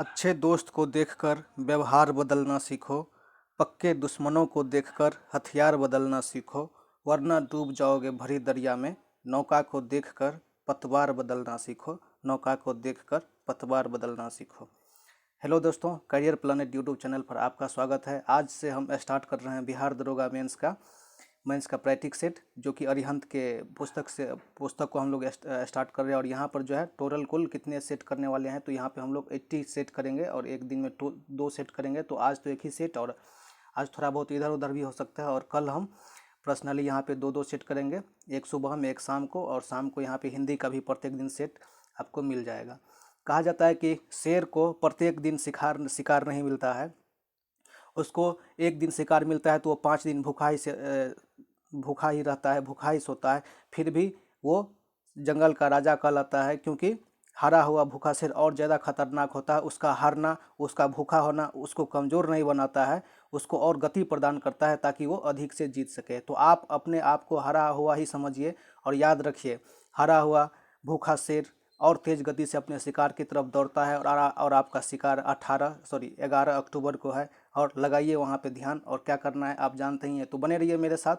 अच्छे दोस्त को देखकर व्यवहार बदलना सीखो। पक्के दुश्मनों को देखकर हथियार बदलना सीखो, वरना डूब जाओगे भरी दरिया में। नौका को देखकर पतवार बदलना सीखो। नौका को देखकर पतवार बदलना सीखो। हेलो दोस्तों, करियर प्लानेट यूट्यूब चैनल पर आपका स्वागत है। आज से हम स्टार्ट कर रहे हैं बिहार दरोगा मेंस का प्रैक्टिस सेट, जो कि अरिहंत के पुस्तक को हम लोग स्टार्ट कर रहे हैं। और यहाँ पर जो है टोटल कुल कितने सेट करने वाले हैं, तो यहाँ पे हम लोग 80 सेट करेंगे और एक दिन में 2 सेट करेंगे। तो आज तो एक ही सेट, और आज थोड़ा बहुत इधर उधर भी हो सकता है। और कल हम पर्सनली यहाँ पे 2 सेट करेंगे, एक सुबह में एक शाम को, और शाम को यहाँ पे हिंदी का भी प्रत्येक दिन सेट आपको मिल जाएगा। कहा जाता है कि शेर को प्रत्येक दिन शिकार नहीं मिलता है, उसको एक दिन शिकार मिलता है तो वो 5 दिन भूखा ही रहता है, भूखा ही सोता है, फिर भी वो जंगल का राजा कहलाता है। क्योंकि हारा हुआ भूखा शेर और ज़्यादा खतरनाक होता है। उसका हारना, उसका भूखा होना उसको कमज़ोर नहीं बनाता है, उसको और गति प्रदान करता है ताकि वो अधिक से जीत सके। तो आप अपने आप को हारा हुआ ही समझिए, और याद रखिए, हारा हुआ भूखा शेर और तेज़ गति से अपने शिकार की तरफ दौड़ता है। और आपका शिकार 11 अक्टूबर को है। और लगाइए वहाँ पे ध्यान, और क्या करना है आप जानते ही हैं, तो बने रहिए मेरे साथ।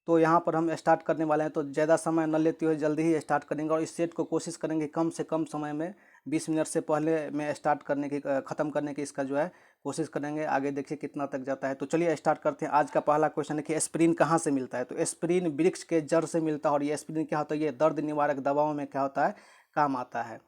तो यहाँ पर हम स्टार्ट करने वाले हैं, तो ज़्यादा समय न लेते हुए जल्दी ही स्टार्ट करेंगे। और इस सेट को कोशिश करेंगे कम से कम समय में 20 मिनट से पहले में ख़त्म करने की इसका जो है कोशिश करेंगे। आगे देखिए कितना तक जाता है। तो चलिए स्टार्ट करते हैं। आज का पहला क्वेश्चन है कि एस्पिरिन कहाँ से मिलता है। तो एस्पिरिन वृक्ष के जड़ से मिलता है। और ये एस्पिरिन क्या होता है, ये दर्द निवारक दवाओं में क्या होता है, काम आता है।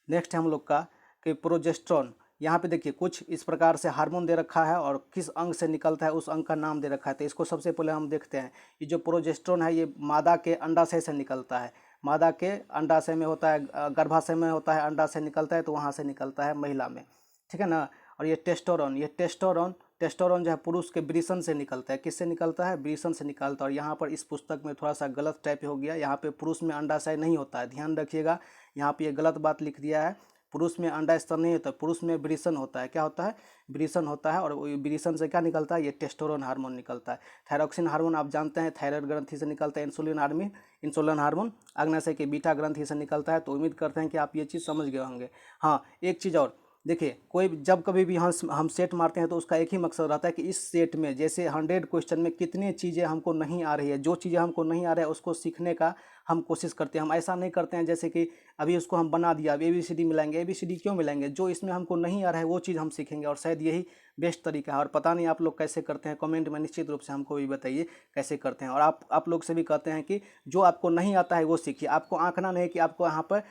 नेक्स्ट है हम लोग का कि प्रोजेस्टेरोन। यहाँ पे देखिए कुछ इस प्रकार से हार्मोन दे रखा है, और किस अंग से निकलता है उस अंग का नाम दे रखा है। तो इसको सबसे पहले हम देखते हैं। ये जो प्रोजेस्टेरोन है, ये मादा के अंडाशय से निकलता है। मादा के अंडाशय में होता है, गर्भाशय में होता है, अंडाशय निकलता है, तो वहाँ से निकलता है महिला में, ठीक है ना। और ये टेस्टोरॉन जो है पुरुष के वृषण से निकलता है। किससे निकलता है, वृषण से निकलता है। और यहाँ पर इस पुस्तक में थोड़ा सा गलत टाइप हो गया, यहाँ पे पुरुष में अंडाशय नहीं होता है, ध्यान रखिएगा। यहाँ पे ये गलत बात लिख दिया है, पुरुष में अंडा स्तन नहीं होता, पुरुष में वृषण होता है। क्या होता है, वृषण होता है। और वृषण से क्या निकलता है, ये टेस्टोस्टेरोन हार्मोन निकलता है। थायरॉक्सिन हार्मोन आप जानते हैं थायराइड ग्रंथि से निकलता है। इंसुलिन हार्मोन अग्नाशय के बीटा ग्रंथि से निकलता है। तो उम्मीद करते हैं कि आप ये चीज़ समझ गए होंगे। हाँ, एक चीज़ और देखिए, जब कभी भी हम सेट मारते हैं तो उसका एक ही मकसद रहता है कि इस सेट में जैसे 100 क्वेश्चन में कितनी चीज़ें हमको नहीं आ रही है, जो चीज़ें हमको नहीं आ रहा है उसको सीखने का हम कोशिश करते हैं। हम ऐसा नहीं करते हैं जैसे कि अभी उसको हम बना दिया, अब ABCD मिलाएंगे। ABCD क्यों मिलाएंगे, जो इसमें हमको नहीं आ रहा है वो चीज़ हम सीखेंगे। और शायद यही बेस्ट तरीका है। और पता नहीं आप लोग कैसे करते हैं, कमेंट में निश्चित रूप से हमको भी बताइए कैसे करते हैं। और आप लोग से भी कहते हैं कि जो आपको नहीं आता है वो सीखिए। आपको आंकना नहीं कि आपको यहाँ पर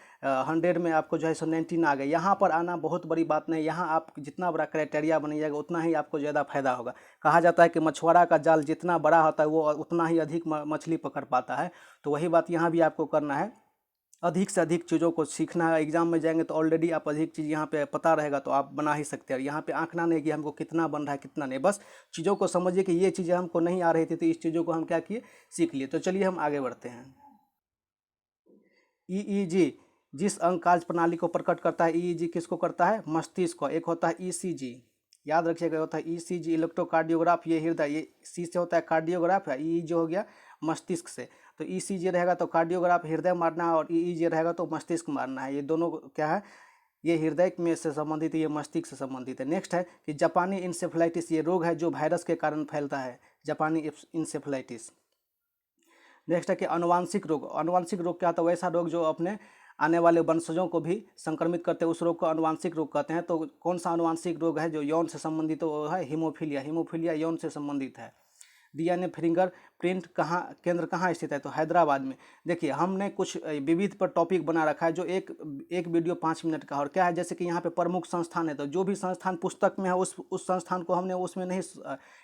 100 में आपको जो है 19 आ गए। यहाँ पर आना बहुत बड़ी बात नहीं। यहाँ आप जितना बड़ा क्राइटेरिया बनिएगा उतना ही आपको ज़्यादा फायदा होगा। कहा जाता है कि मछुआरा का जाल जितना बड़ा होता है वो उतना ही अधिक मछली पकड़ पाता है। तो वही बात यहाँ भी आपको करना है, अधिक से अधिक चीज़ों को सीखना है। एग्जाम में जाएंगे तो ऑलरेडी आप अधिक चीज़ यहाँ पे पता रहेगा, तो आप बना ही सकते हैं। यहाँ पे आंकना नहीं कि हमको कितना बन रहा है कितना नहीं, बस चीज़ों को समझिए कि ये चीज़ें हमको नहीं आ रही थी, तो इस चीज़ों को हम क्या किए, सीख लिए। तो चलिए हम आगे बढ़ते हैं। EEG जिस अंग कार्य प्रणाली को प्रकट करता है, EEG किसको करता है, मस्तिष्क को। एक होता है ECG, याद रखिएगा, होता है ECG इलेक्ट्रोकार्डियोग्राफ, ये हृदय, ये C से होता है कार्डियोग्राफ है, E जो हो गया मस्तिष्क से। तो ECG रहेगा तो कार्डियोग्राफ हृदय मारना है, और EEG रहेगा तो मस्तिष्क मारना है। ये दोनों क्या है, ये हृदय में से संबंधित है, ये मस्तिष्क से संबंधित है। नेक्स्ट है कि जापानी इंसेफ्लाइटिस, ये रोग है जो वायरस के कारण फैलता है, जापानी इंसेफ्लाइटिस। नेक्स्ट है कि अनुवांशिक रोग। अनुवांशिक रोग क्या होता है, वैसा रोग जो अपने आने वाले वंशजों को भी संक्रमित करते हैं, उस रोग को अनुवांशिक रोग कहते हैं। तो कौन सा अनुवांशिक रोग है जो यौन से संबंधित, वो है हीमोफीलिया। हीमोफीलिया यौन से संबंधित है। DNA फिंगरप्रिंट केंद्र कहाँ स्थित है, तो हैदराबाद में। देखिए हमने कुछ विविध पर टॉपिक बना रखा है, जो एक वीडियो 5 मिनट का। और क्या है, जैसे कि यहाँ पे प्रमुख संस्थान है, तो जो भी संस्थान पुस्तक में है उस संस्थान को हमने उसमें नहीं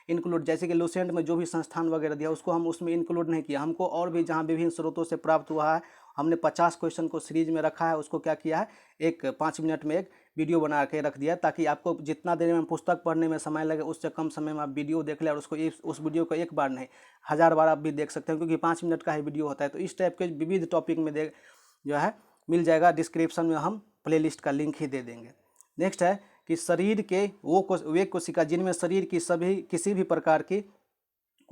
इंक्लूड, जैसे कि लुसेंट में जो भी संस्थान वगैरह दिया उसको हम उसमें इंक्लूड नहीं किया। हमको और भी जहाँ विभिन्न स्रोतों से प्राप्त हुआ है, हमने 50 क्वेश्चन को सीरीज में रखा है, उसको क्या किया है, एक 5 मिनट में एक वीडियो बना के रख दिया, ताकि आपको जितना देर में पुस्तक पढ़ने में समय लगे उससे कम समय में आप वीडियो देख लें। और उस वीडियो को एक बार नहीं 1000 बार आप भी देख सकते हैं, क्योंकि 5 मिनट का ही वीडियो होता है। तो इस टाइप के विविध टॉपिक में जो है मिल जाएगा, डिस्क्रिप्शन में हम प्लेलिस्ट का लिंक ही दे देंगे। नेक्स्ट है कि शरीर के वे कोशिका जिनमें शरीर की किसी भी प्रकार की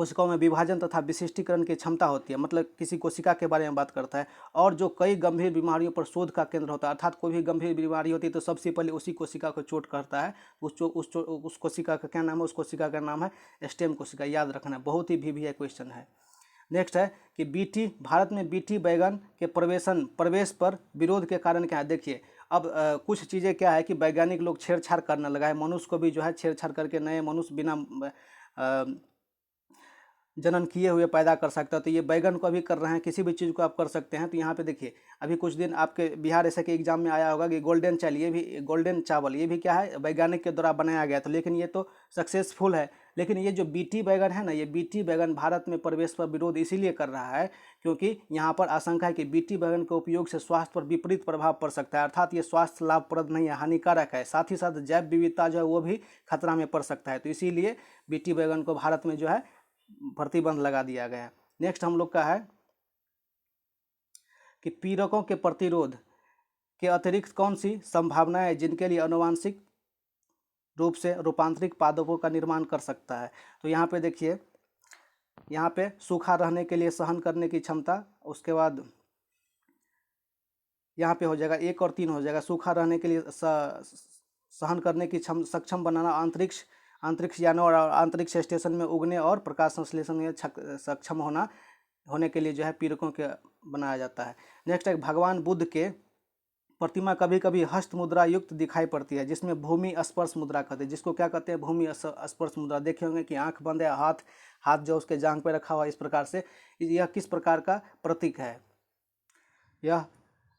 कोशिकाओं में विभाजन तथा विशिष्टीकरण की क्षमता होती है, मतलब किसी कोशिका के बारे में बात करता है। और जो कई गंभीर बीमारियों पर शोध का केंद्र होता है, अर्थात कोई भी गंभीर बीमारी होती है तो सबसे पहले उसी कोशिका को चोट करता है। उस कोशिका का क्या नाम है? उस कोशिका का नाम है स्टेम कोशिका। याद रखना, बहुत ही VVI क्वेश्चन है। नेक्स्ट है कि बीटी, भारत में बीटी बैगन के प्रवेश पर विरोध के कारण क्या है? देखिए, अब कुछ चीज़ें क्या है कि वैज्ञानिक लोग छेड़छाड़ करने लगा है, मनुष्य को भी जो है छेड़छाड़ करके नए मनुष्य बिना जनन किए हुए पैदा कर सकता है। तो ये बैगन को अभी कर रहे हैं, किसी भी चीज़ को आप कर सकते हैं। तो यहाँ पे देखिए, अभी कुछ दिन आपके बिहार ऐसे के एग्जाम में आया होगा कि गोल्डन चावल, ये भी गोल्डन चावल, ये भी क्या है? वैज्ञानिक के द्वारा बनाया गया था, लेकिन ये तो सक्सेसफुल है। लेकिन ये जो बीटी बैगन है ना, ये बीटी बैगन भारत में प्रवेश पर विरोध इसीलिए कर रहा है क्योंकि यहाँ पर आशंका है कि बीटी बैगन के उपयोग से स्वास्थ्य पर विपरीत प्रभाव पड़ सकता है, अर्थात ये स्वास्थ्य लाभप्रद नहीं है, हानिकारक है। साथ ही साथ जैव विविधता जो है वो भी खतरा में पड़ सकता है। तो इसीलिए बीटी बैगन को भारत में जो है प्रतिबंध लगा दिया गया है। नेक्स्ट हम लोग का है कि पीड़कों के प्रतिरोध के अतिरिक्त कौन सी संभावनाएं जिनके लिए आनुवांशिक रूप से रूपांतरित पादपों का निर्माण कर सकता है? तो यहाँ पे देखिए, यहाँ पे सूखा रहने के लिए सहन करने की क्षमता, उसके बाद यहाँ पे हो जाएगा 1 और 3 हो जाएगा। सूखा रहने के लिए सहन करने की सक्षम बनाना, अंतरिक्ष यानों और अंतरिक्ष स्टेशन में उगने और प्रकाश संश्लेषण में सक्षम होने के लिए जो है पीड़कों के बनाया जाता है। नेक्स्ट है भगवान बुद्ध के प्रतिमा कभी कभी हस्त मुद्रा युक्त दिखाई पड़ती है, जिसमें भूमि स्पर्श मुद्रा कहते हैं। जिसको क्या कहते हैं? भूमि स्पर्श मुद्रा। देखे होंगे कि आंख बंद है, हाथ जो उसके जांघ पे रखा हुआ है, इस प्रकार से। यह किस प्रकार का प्रतीक है? यह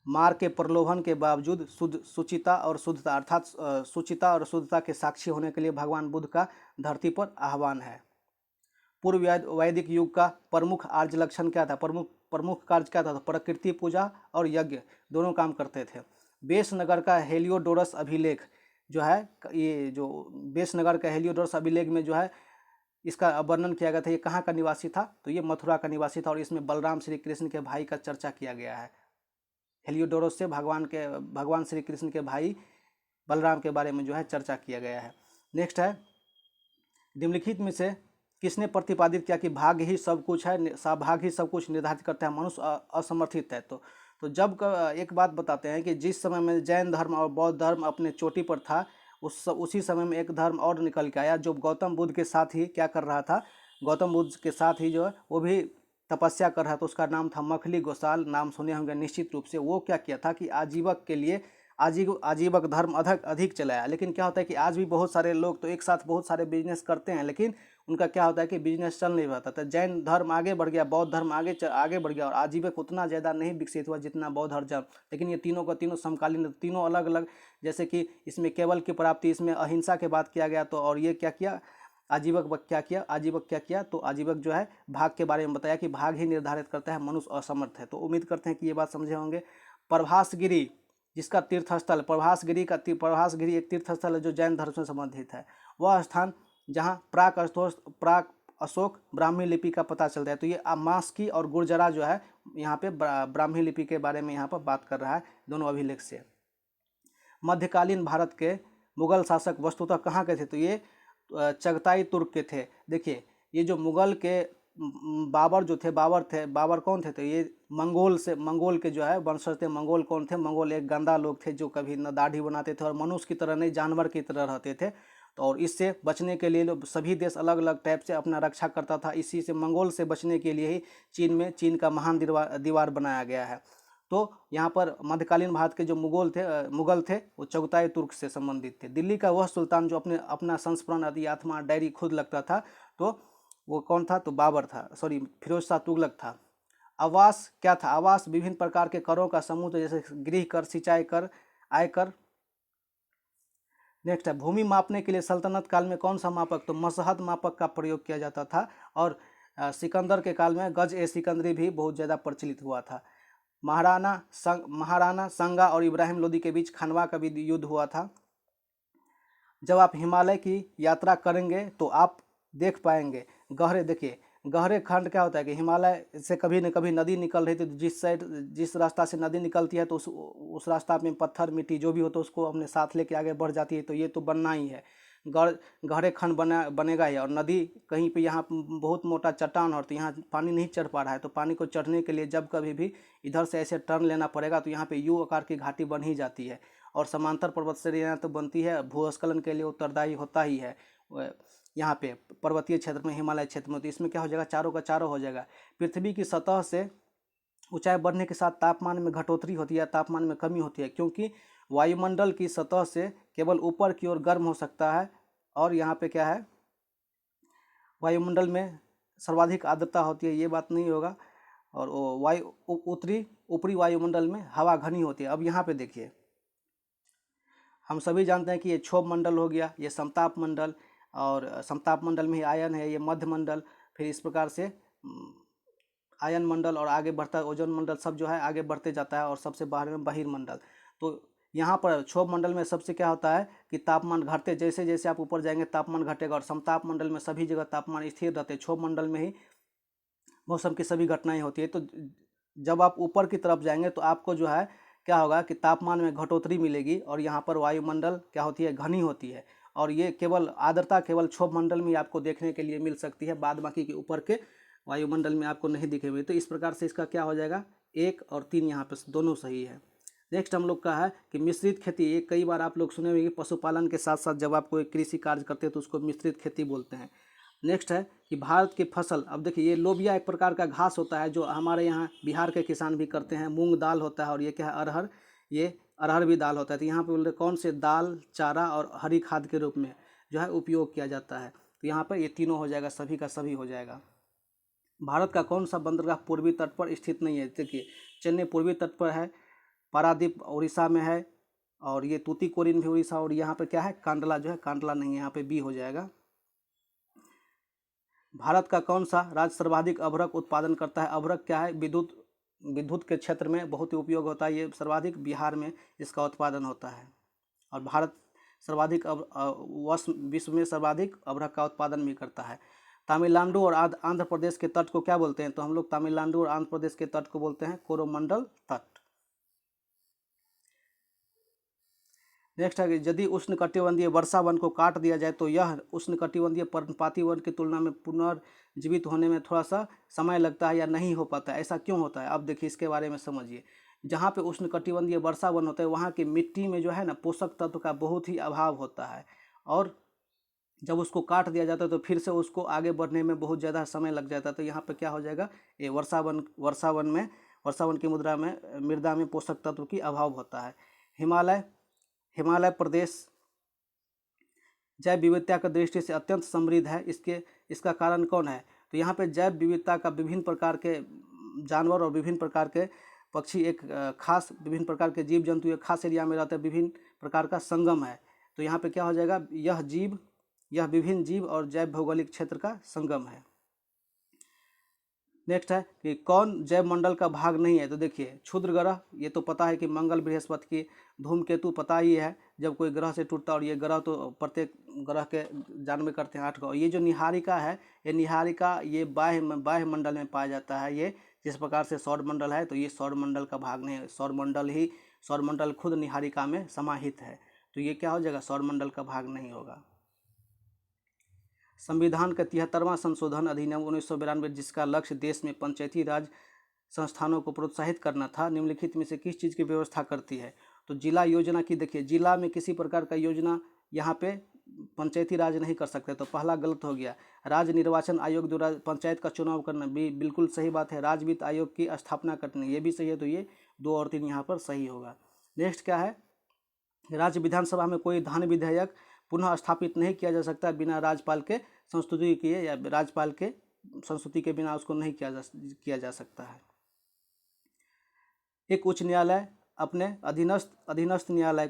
मार के प्रलोभन के बावजूद सुचिता और शुद्धता, अर्थात सुचिता और शुद्धता के साक्षी होने के लिए भगवान बुद्ध का धरती पर आह्वान है। पूर्व वैदिक युग का प्रमुख आर्य लक्षण क्या था? प्रमुख कार्य क्या था? प्रकृति पूजा और यज्ञ दोनों काम करते थे। बेसनगर का हेलियोडोरस अभिलेख जो है, ये जो बेसनगर का हेलियोडोरस अभिलेख में जो है इसका वर्णन किया गया था। ये कहाँ का निवासी था? तो ये मथुरा का निवासी था, और इसमें बलराम श्री कृष्ण के भाई का चर्चा किया गया है। हेलियोडोरस से भगवान श्री कृष्ण के भाई बलराम के बारे में जो है चर्चा किया गया है। नेक्स्ट है, निम्नलिखित में से किसने प्रतिपादित किया कि भाग्य ही सब कुछ है, भाग्य ही सब कुछ निर्धारित करता है, मनुष्य असमर्थित है? तो जब एक बात बताते हैं कि जिस समय में जैन धर्म और बौद्ध धर्म अपने चोटी पर था, उसी समय में एक धर्म और निकल के आया जो गौतम बुद्ध के साथ ही क्या कर रहा था? गौतम बुद्ध के साथ ही जो है वो भी तपस्या कर रहा था। उसका नाम था मखली गोसाल, नाम सुने होंगे निश्चित रूप से। वो क्या किया था कि आजीवक के लिए आजीवक धर्म अधिक चलाया। लेकिन क्या होता है कि आज भी बहुत सारे लोग तो एक साथ बहुत सारे बिजनेस करते हैं, लेकिन उनका क्या होता है कि बिजनेस चल नहीं पाता। तो जैन धर्म आगे बढ़ गया, बौद्ध धर्म आगे बढ़ गया, और आजीवक उतना ज़्यादा नहीं विकसित हुआ जितना बौद्ध धर्म। लेकिन ये तीनों का तीनों समकालीन, तीनों अलग अलग, जैसे कि इसमें केवल की प्राप्ति, इसमें अहिंसा की बात किया गया। तो और ये क्या किया? आजीवक क्या किया? तो आजीवक जो है भाग के बारे में बताया कि भाग ही निर्धारित करता है, मनुष्य असमर्थ है। तो उम्मीद करते हैं कि ये बात समझे होंगे। प्रभासगिरी, जिसका तीर्थस्थल प्रभासगिरी एक तीर्थस्थल है जो जैन धर्म से संबंधित है। वह स्थान जहाँ प्राक अशोक ब्राह्मी लिपि का पता चलता है। तो ये मास्की और गुर्जरा जो है यहाँ पे ब्राह्मी लिपि के बारे में यहाँ पर बात कर रहा है, दोनों अभिलेख से। मध्यकालीन भारत के मुगल शासक वस्तुतः कहाँ के थे? तो ये चगताई तुर्क के थे। देखिए, ये जो मुगल के बाबर कौन थे? तो ये मंगोल के जो है वंशज थे। मंगोल कौन थे? मंगोल एक गंदा लोग थे जो कभी न दाढ़ी बनाते थे और मनुष्य की तरह नहीं, जानवर की तरह रहते थे। तो और इससे बचने के लिए सभी देश अलग अलग टाइप से अपना रक्षा करता था। इसी से मंगोल से बचने के लिए ही चीन का महान दीवार बनाया गया है। तो यहाँ पर मध्यकालीन भारत के जो मुगल थे वो चगताई तुर्क से संबंधित थे। दिल्ली का वह सुल्तान जो अपना संस्मरण आदि आत्मा डायरी खुद लगता था, तो वो कौन था? तो फिरोज शाह तुगलक था। आवास क्या था? आवास विभिन्न प्रकार के करों का समूह, जैसे गृह कर, सिंचाई कर, आयकर। नेक्स्ट है, भूमि मापने के लिए सल्तनत काल में कौन सा मापक? तो मसहद मापक का प्रयोग किया जाता था। और सिकंदर के काल में गज ए सिकंदरी भी बहुत ज़्यादा प्रचलित हुआ था। महाराणा संगा और इब्राहिम लोदी के बीच खनवा का भी युद्ध हुआ था। जब आप हिमालय की यात्रा करेंगे तो आप देख पाएंगे गहरे खंड। क्या होता है कि हिमालय से कभी न कभी नदी निकल रही थी, तो जिस रास्ता से नदी निकलती है तो उस रास्ता में पत्थर मिट्टी जो भी होता है उसको अपने साथ लेके आगे बढ़ जाती है। तो ये तो बनना ही है। गहरे खंड बनेगा ही, और नदी कहीं पे यहाँ बहुत मोटा चट्टान और तो यहाँ पानी नहीं चढ़ पा रहा है, तो पानी को चढ़ने के लिए जब कभी भी इधर से ऐसे टर्न लेना पड़ेगा तो यहाँ पे यू आकार की घाटी बन ही जाती है। और समांतर पर्वत श्रेणियाँ तो बनती है, भूस्खलन के लिए उत्तरदायी होता ही है यहाँ पे पर्वतीय क्षेत्र में, हिमालय क्षेत्र में। तो इसमें क्या हो जाएगा, चारों का चारों हो जाएगा। पृथ्वी की सतह से ऊंचाई बढ़ने के साथ तापमान में घटोतरी होती है, तापमान में कमी होती है, क्योंकि वायुमंडल की सतह से केवल ऊपर की ओर गर्म हो सकता है, और यहाँ पे क्या है, वायुमंडल में सर्वाधिक आर्द्रता होती है, ये बात नहीं होगा। और ऊपरी वायुमंडल में हवा घनी होती है। अब यहाँ पे देखिए, हम सभी जानते हैं कि ये क्षोभ मंडल हो गया, ये समताप मंडल, और समताप मंडल में ही आयन है, ये मध्य मंडल, फिर इस प्रकार से आयन मंडल, और आगे बढ़ता है ओजोन मंडल, सब जो है आगे बढ़ते जाता है, और सबसे बाहर में बहिर्मंडल। तो यहाँ पर क्षोभ मंडल में सबसे क्या होता है कि तापमान घटते, जैसे जैसे आप ऊपर जाएंगे तापमान घटेगा, और समताप मंडल में सभी जगह तापमान स्थिर रहते हैं। क्षोभ मंडल में ही मौसम की सभी घटनाएं होती है। तो जब आप ऊपर की तरफ जाएंगे तो आपको जो है क्या होगा कि तापमान में घटोतरी मिलेगी, और यहाँ पर वायुमंडल क्या होती है, घनी होती है, और ये केवल आर्द्रता केवल क्षोभ मंडल में आपको देखने के लिए मिल सकती है, बाद बाकी के ऊपर के वायुमंडल में आपको नहीं दिखेगी। तो इस प्रकार से इसका क्या हो जाएगा, 1 और 3 यहाँ पे दोनों सही है। नेक्स्ट हम लोग का है कि मिश्रित खेती। ये कई बार आप लोग सुने होंगे कि पशुपालन के साथ साथ जब आप कोई कृषि कार्य करते हैं तो उसको मिश्रित खेती बोलते हैं। नेक्स्ट है कि भारत की फसल, अब देखिए ये लोबिया एक प्रकार का घास होता है जो हमारे यहाँ बिहार के किसान भी करते हैं। मूंग दाल होता है, और ये क्या है, अरहर, ये अरहर भी दाल होता है। तो यहाँ पे बोल रहे कौन से दाल, चारा और हरी खाद के रूप में जो है उपयोग किया जाता है। तो यहाँ पर ये तीनों हो जाएगा, सभी का सभी हो जाएगा। भारत का कौन सा बंदरगाह पूर्वी तट पर स्थित नहीं है। देखिए चेन्नई पूर्वी तट पर है, पारादीप उड़ीसा में है, और ये तूतीकोरिन भी उड़ीसा, और यहाँ पे क्या है, कांडला जो है, कांडला नहीं है, यहाँ पे बी हो जाएगा। भारत का कौन सा राज्य सर्वाधिक अभ्रक उत्पादन करता है। अभ्रक क्या है, विद्युत के क्षेत्र में बहुत ही उपयोग होता है, ये सर्वाधिक बिहार में इसका उत्पादन होता है। और भारत सर्वाधिक विश्व में सर्वाधिक अभ्रक का उत्पादन भी करता है। तमिलनाडु और आंध्र प्रदेश के तट को क्या बोलते हैं, तो हम लोग तमिलनाडु और आंध्र प्रदेश के तट को बोलते हैं कोरोमंडल तट। नेक्स्ट है कि यदि उष्णकटिबंधीय वर्षा वन को काट दिया जाए तो यह उष्णकटिबंधीय पर्णपाती वन की तुलना में पुनर्जीवित होने में थोड़ा सा समय लगता है या नहीं हो पाता है, ऐसा क्यों होता है। अब देखिए इसके बारे में समझिए। जहाँ पे उष्णकटिबंधीय वर्षा वन होता है वहाँ की मिट्टी में जो है ना पोषक तत्व का बहुत ही अभाव होता है, और जब उसको काट दिया जाता है तो फिर से उसको आगे बढ़ने में बहुत ज़्यादा समय लग जाता है। तो यहाँ पे क्या हो जाएगा, ये वर्षा वन की मृदा में पोषक तत्व की अभाव होता है। हिमालय प्रदेश जैव विविधता की दृष्टि से अत्यंत समृद्ध है। इसका कारण कौन है, तो यहाँ पे जैव विविधता का विभिन्न प्रकार के जानवर और विभिन्न प्रकार के पक्षी, एक खास विभिन्न प्रकार के जीव जंतु एक खास एरिया में रहते हैं, विभिन्न प्रकार का संगम है। तो यहाँ पे क्या हो जाएगा, यह विभिन्न जीव और जैव भौगोलिक क्षेत्र का संगम है। नेक्स्ट है कि कौन जैव मंडल का भाग नहीं है। तो देखिए क्षुद्र ग्रह, ये तो पता है कि मंगल, बृहस्पति की, धूमकेतु पता ही है जब कोई ग्रह से टूटता, और ये ग्रह तो प्रत्येक ग्रह के जन्म करते हैं 8 को। ये जो निहारिका है, ये निहारिका ये बाह्य मंडल में पाया जाता है। ये जिस प्रकार से सौर मंडल है, तो ये सौर मंडल का भाग नहीं है। सौर मंडल खुद निहारिका में समाहित है, तो ये क्या हो जाएगा, सौर मंडल का भाग नहीं होगा। संविधान का 73वां संशोधन अधिनियम 1992, जिसका लक्ष्य देश में पंचायती राज संस्थानों को प्रोत्साहित करना था, निम्नलिखित में से किस चीज़ की व्यवस्था करती है। तो जिला योजना की देखिए, जिला में किसी प्रकार का योजना यहाँ पे पंचायती राज नहीं कर सकते, तो पहला गलत हो गया। राज्य निर्वाचन आयोग द्वारा पंचायत का चुनाव करना भी बिल्कुल सही बात है। राज्य वित्त आयोग की स्थापना करनी, ये भी सही है, तो ये 2 और 3 यहाँ पर सही होगा। नेक्स्ट क्या है, राज्य विधानसभा में कोई धन विधेयक पुनः स्थापित नहीं किया जा सकता बिना राज्यपाल के संस्तुति किए, या राज्यपाल के संस्तुति के बिना उसको नहीं किया जा सकता है। एक उच्च न्यायालय अपने अधीनस्थ न्यायालय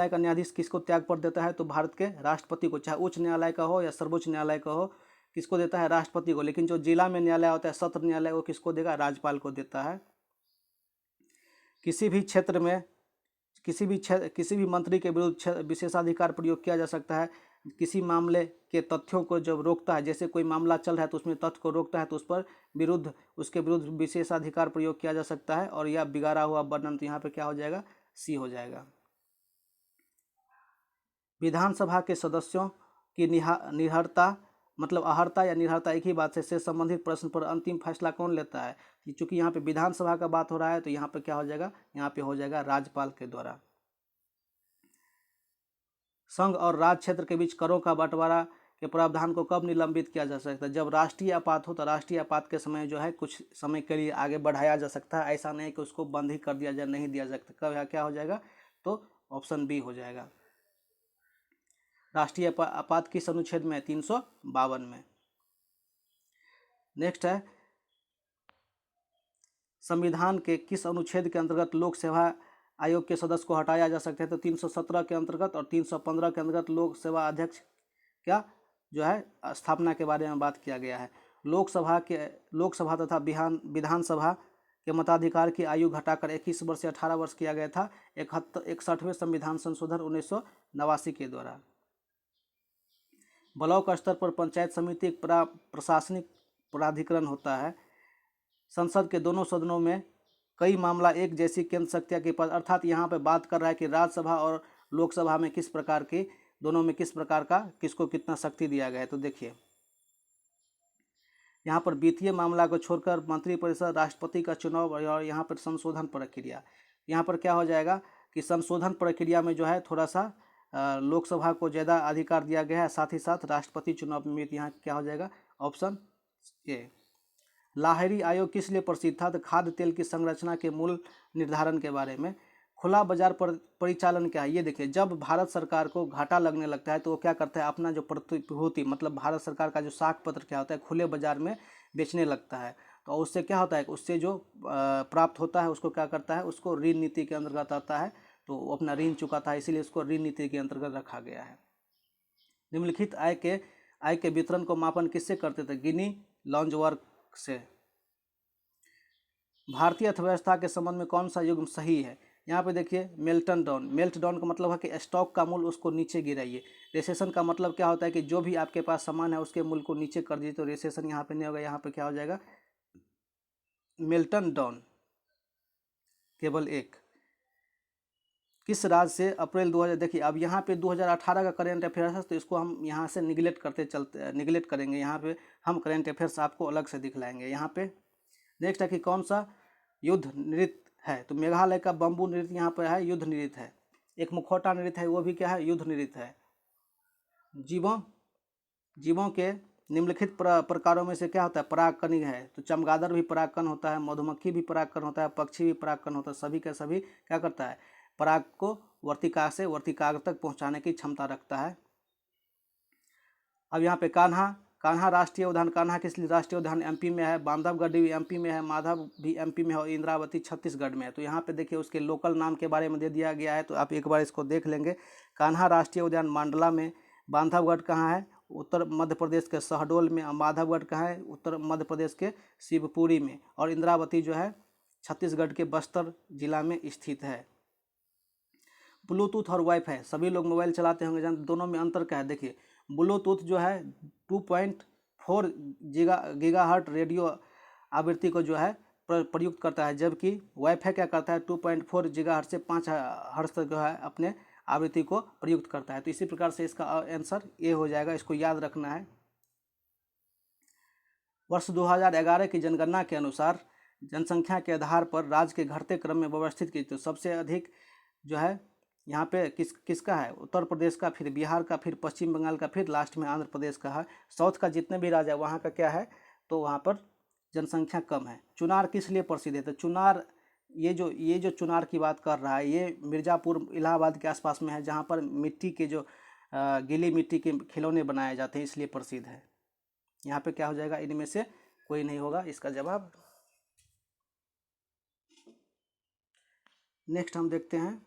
का न्यायाधीश किसको त्यागपत्र देता है, तो भारत के राष्ट्रपति को। चाहे उच्च न्यायालय का हो या सर्वोच्च न्यायालय का हो, किसको देता है, राष्ट्रपति को। लेकिन जो जिला में न्यायालय होता है, सत्र न्यायालय, वो किसको देगा, राज्यपाल को देता है। किसी भी मंत्री के विरुद्ध विशेषाधिकार प्रयोग किया जा सकता है। किसी मामले के तथ्यों को जब रोकता है, जैसे कोई मामला चल रहा है तो उसमें तथ्य को रोकता है, तो उसके विरुद्ध विशेषाधिकार प्रयोग किया जा सकता है। और यह बिगाड़ा हुआ वर्णन, तो यहाँ पे क्या हो जाएगा, सी हो जाएगा। विधानसभा के सदस्यों की निहरता मतलब अहर्ता या निहरता एक ही बात है, से संबंधित प्रश्न पर अंतिम फैसला कौन लेता है। चूंकि यहाँ पे विधानसभा का बात हो रहा है तो यहाँ पे क्या हो जाएगा, यहाँ पे हो जाएगा राज्यपाल के द्वारा। संघ और राज्य क्षेत्र के बीच करों का बंटवारा के प्रावधान को कब निलंबित किया जा सकता है, जब राष्ट्रीय आपात हो। तो राष्ट्रीय आपात के समय जो है कुछ समय के लिए आगे बढ़ाया जा सकता है, ऐसा नहीं कि उसको बंद ही कर दिया जाए, नहीं दिया जा सकता। कब क्या हो जाएगा, तो ऑप्शन बी हो जाएगा। राष्ट्रीय आपात किस अनुच्छेद में, 352 में। नेक्स्ट है, संविधान के किस अनुच्छेद के अंतर्गत लोक सेवा आयोग के सदस्य को हटाया जा सकता है। तो 317 के अंतर्गत और 315 के अंतर्गत लोक सेवा अध्यक्ष क्या जो है स्थापना के बारे में बात किया गया है। लोकसभा तथा विधानसभा के मताधिकार की आयु घटाकर 21 वर्ष से 18 वर्ष किया गया था 61वें संविधान संशोधन 1989 के द्वारा। ब्लॉक स्तर पर पंचायत समिति एक प्रशासनिक प्राधिकरण होता है। संसद के दोनों सदनों में कई मामला एक जैसी केंद्र शक्तियाँ के पास, अर्थात यहाँ पे बात कर रहा है कि राज्यसभा और लोकसभा में किस प्रकार की, दोनों में किस प्रकार का किसको कितना शक्ति दिया गया है। तो देखिए यहाँ पर वित्तीय मामला को छोड़कर मंत्रिपरिषद, राष्ट्रपति का चुनाव और यहाँ पर संशोधन प्रक्रिया, यहाँ पर क्या हो जाएगा कि संशोधन प्रक्रिया में जो है थोड़ा सा लोकसभा को ज़्यादा अधिकार दिया गया है, साथ ही साथ राष्ट्रपति चुनाव में यहाँ क्या हो जाएगा, ऑप्शन ए। लाहिड़ी आयोग किस लिए प्रसिद्ध था। तो खाद्य तेल की संरचना के मूल निर्धारण के बारे में। खुला बाजार पर परिचालन क्या है, ये देखिए, जब भारत सरकार को घाटा लगने लगता है तो वो क्या करता है, अपना जो प्रतिभूति मतलब भारत सरकार का जो साख पत्र क्या होता है खुले बाजार में बेचने लगता है। तो उससे क्या होता है, उससे जो प्राप्त होता है उसको क्या करता है, उसको ऋण नीति के अंतर्गत आता है, तो वो अपना ऋण चुकाता है, इसीलिए उसको ऋण नीति के अंतर्गत रखा गया है। निम्नलिखित आय के वितरण को मापन किससे करते थे, गिनी लॉन्जवर्क से। भारतीय अर्थव्यवस्था के संबंध में कौन सा युग्म सही है। यहाँ पे देखिए मेल्टन डाउन का मतलब है कि स्टॉक का मूल्य उसको नीचे गिराइए। रिसेशन का मतलब क्या होता है कि जो भी आपके पास सामान है उसके मूल्य को नीचे कर दीजिए, तो रिसेशन यहाँ पे नहीं होगा, यहाँ पे क्या हो जाएगा, मेल्टन डाउन। केवल एक। किस राज्य से अप्रैल 2000, देखिए अब यहाँ पे 2018 का करेंट अफेयर्स है तो इसको हम यहाँ से निगलेक्ट करेंगे, यहाँ पे हम करेंट अफेयर्स आपको अलग से दिखलाएंगे। यहाँ पे नेक्स्ट है कि कौन सा युद्ध नृत्य है। तो मेघालय का बम्बू नृत्य यहाँ पर है, युद्ध नृत्य है। एक मुखौटा नृत्य है, वो भी क्या है, युद्ध नृत्य है। जीवों के निम्नलिखित प्रकारों में से क्या होता है, परागकणी है। तो चमगादड़ भी परागकण होता है, मधुमक्खी भी परागकण होता है, पक्षी भी परागकण होता है। सभी के सभी क्या करता है, पराग को वर्तिका से वर्तिकाग्र तक पहुँचाने की क्षमता रखता है। अब यहाँ पे कान्हा राष्ट्रीय उद्यान, कान्हा किस लिए राष्ट्रीय उद्यान एमपी में है, बांधवगढ़ भी एमपी में है, माधव भी एमपी में है और इंद्रावती छत्तीसगढ़ में है। तो यहाँ पे देखिए उसके लोकल नाम के बारे में दे दिया गया है, तो आप एक बार इसको देख लेंगे। कान्हा राष्ट्रीय उद्यान मांडला में, बांधवगढ़ कहाँ है, उत्तर मध्य प्रदेश के शहडोल में, माधवगढ़ कहाँ है, उत्तर मध्य प्रदेश के शिवपुरी में, और इंद्रावती जो है छत्तीसगढ़ के बस्तर जिला में स्थित है। ब्लूटूथ और वाईफाई, सभी लोग मोबाइल चलाते होंगे, जान दोनों में अंतर क्या है। देखिए ब्लूटूथ जो है 2.4 गीगाहर्ट्ज रेडियो आवृत्ति को जो है प्रयुक्त करता है, जबकि वाईफाई क्या करता है 2.4 गीगाहर्ट्ज से 5 हर्ट्ज तक जो है अपने आवृत्ति को प्रयुक्त करता है। तो इसी प्रकार से इसका आंसर ए हो जाएगा, इसको याद रखना है। वर्ष 2011 की जनगणना के अनुसार जनसंख्या के आधार पर राज्य के घटते क्रम में व्यवस्थित की, तो सबसे अधिक जो है यहाँ पे किसका है, उत्तर प्रदेश का, फिर बिहार का, फिर पश्चिम बंगाल का, फिर लास्ट में आंध्र प्रदेश का है। साउथ का जितने भी राज्य है वहाँ का क्या है, तो वहाँ पर जनसंख्या कम है। चुनार किस लिए प्रसिद्ध है। तो चुनार, ये जो चुनार की बात कर रहा है, ये मिर्ज़ापुर इलाहाबाद के आसपास में है, जहाँ पर मिट्टी के जो गीली मिट्टी के खिलौने बनाए जाते हैं, इसलिए प्रसिद्ध है। यहाँ पे क्या हो जाएगा, इनमें से कोई नहीं होगा इसका जवाब। नेक्स्ट हम देखते हैं,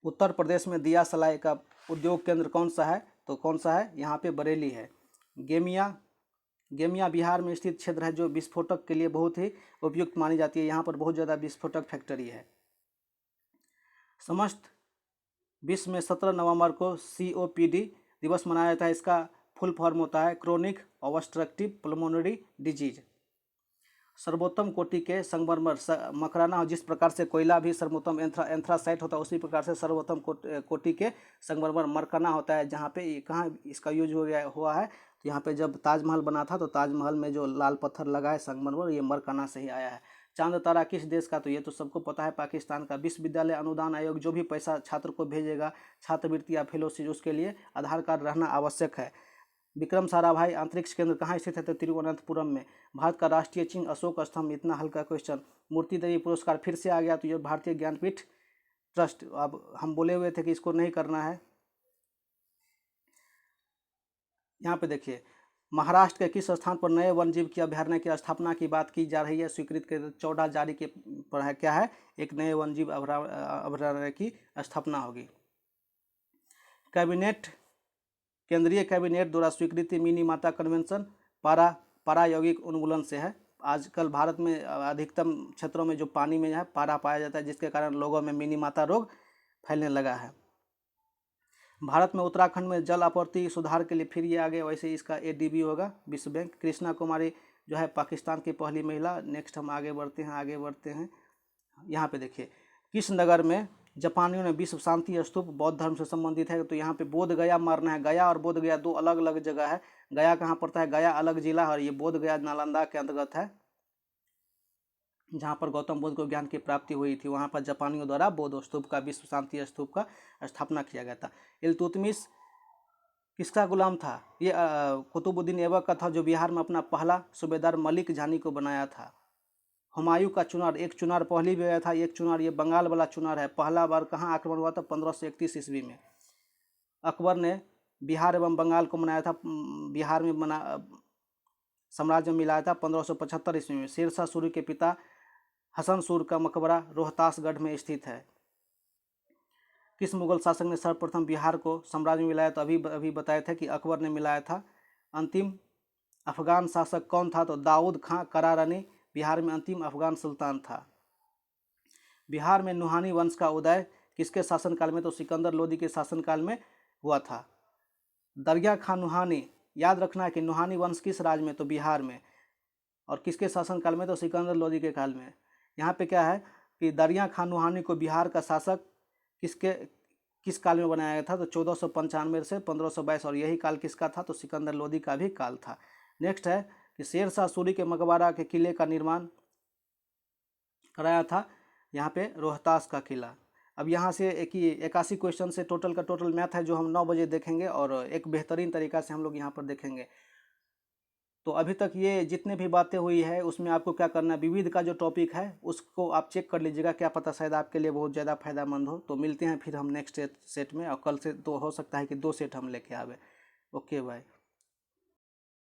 उत्तर प्रदेश में दिया सलाई का उद्योग केंद्र कौन सा है। तो कौन सा है, यहाँ पे बरेली है। गेमिया बिहार में स्थित क्षेत्र है, जो विस्फोटक के लिए बहुत ही उपयुक्त मानी जाती है। यहाँ पर बहुत ज़्यादा विस्फोटक फैक्ट्री है। समस्त विश्व में 17 नवंबर को COPD दिवस मनाया जाता है। इसका फुल फॉर्म होता है क्रोनिक ऑब्स्ट्रक्टिव पल्मोनरी डिजीज। सर्वोत्तम कोटि के संगमरमर मकराना हो, जिस प्रकार से कोयला भी सर्वोत्तम एंथ्रासाइट होता है उसी प्रकार से सर्वोत्तम कोटि के संगमरमर मरकना होता है। जहाँ पे कहाँ इसका यूज हुआ है, तो यहाँ पे जब ताजमहल बना था तो ताजमहल में जो लाल पत्थर लगा है संगमरमर, ये मरकना से ही आया है। चांद तारा किस देश का, तो ये तो सबको पता है, पाकिस्तान का। विश्वविद्यालय अनुदान आयोग जो भी पैसा छात्र को भेजेगा, छात्रवृत्ति या फेलोशिप, उसके लिए आधार कार्ड रहना आवश्यक है। विक्रम साराभाई अंतरिक्ष केंद्र कहाँ स्थित है, तो तिरुवनंतपुरम में। भारत का राष्ट्रीय चिन्ह अशोक स्तंभ, इतना हल्का क्वेश्चन। मूर्ति देवी पुरस्कार फिर से आ गया, तो ये भारतीय ज्ञानपीठ ट्रस्ट, अब हम बोले हुए थे कि इसको नहीं करना है। यहाँ पे देखिए, महाराष्ट्र के किस स्थान पर नए वन्यजीव की अभयारण्य की स्थापना की बात की जा रही है, स्वीकृत के 14 जारी के पर है, क्या है, एक नए वन्यजीव अभयारण्य की स्थापना होगी। कैबिनेट, केंद्रीय कैबिनेट द्वारा स्वीकृति मिनी माता कन्वेंशन पारायौगिक उन्मूलन से है। आजकल भारत में अधिकतम क्षेत्रों में जो पानी में है पारा पाया जाता है, जिसके कारण लोगों में मिनी माता रोग फैलने लगा है। भारत में उत्तराखंड में जल आपूर्ति सुधार के लिए फिर ये आगे, वैसे इसका ADB होगा, विश्व बैंक। कृष्णा कुमारी जो है पाकिस्तान की पहली महिला। नेक्स्ट हम आगे बढ़ते हैं। यहाँ पे देखिए, किस नगर में जापानियों ने विश्व शांति स्तूप बौद्ध धर्म से संबंधित है, तो यहाँ पे बोध गया मारना है। गया और बोध गया दो अलग अलग जगह है। गया कहाँ पड़ता है, गया अलग जिला, और ये बोध गया नालंदा के अंतर्गत है, जहाँ पर गौतम बुद्ध को ज्ञान की प्राप्ति हुई थी। वहाँ पर जापानियों द्वारा बौद्ध स्तूप का, विश्व शांति स्तूप का स्थापना किया गया था। इल्तुतमिश किसका गुलाम था, ये कुतुबुद्दीन ऐबक का था, जो बिहार में अपना पहला सूबेदार मलिक जानी को बनाया था। हुमायूं का चुनार, एक चुनार पहली भी आया था, एक चुनार ये बंगाल वाला चुनार है। पहला बार कहाँ आक्रमण हुआ था, 1531 ईस्वी में। अकबर ने बिहार एवं बंगाल को बनाया था, बिहार में साम्राज्य में मिलाया था 1575 ईस्वी में। शेरशाह सूरी के पिता हसन सूर का मकबरा रोहतासगढ़ में स्थित है। किस मुगल शासक ने सर्वप्रथम बिहार को साम्राज्य में मिलाया, तो अभी बताया था कि अकबर ने मिलाया था। अंतिम अफगान शासक कौन था, तो दाऊद खां करारानी बिहार में अंतिम अफगान सुल्तान था। बिहार में नुहानी वंश का उदय किसके शासनकाल में, तो सिकंदर लोदी के शासनकाल में हुआ था। दरिया खां नुहानी, याद रखना है कि नुहानी वंश किस राज्य में, तो बिहार में, और किसके शासनकाल में, तो सिकंदर लोदी के काल में। यहाँ पे क्या है कि दरिया खां नुहानी को बिहार का शासक किस काल में बनाया गया था, तो 1495 से 1522, और यही काल किसका था, तो सिकंदर लोदी का भी काल था। नेक्स्ट है कि शेरशाह सूरी के मकबरा के किले का निर्माण कराया था, यहाँ पे रोहतास का किला। अब यहाँ से 81 क्वेश्चन से टोटल का टोटल मैथ है, जो हम 9 बजे देखेंगे, और एक बेहतरीन तरीका से हम लोग यहाँ पर देखेंगे। तो अभी तक ये जितने भी बातें हुई है, उसमें आपको क्या करना है, विविध का जो टॉपिक है उसको आप चेक कर लीजिएगा, क्या पता शायद आपके लिए बहुत ज़्यादा फायदेमंद हो। तो मिलते हैं फिर हम नेक्स्ट सेट में, और कल से तो हो सकता है कि 2 सेट हम लेके आवे। Okay bye.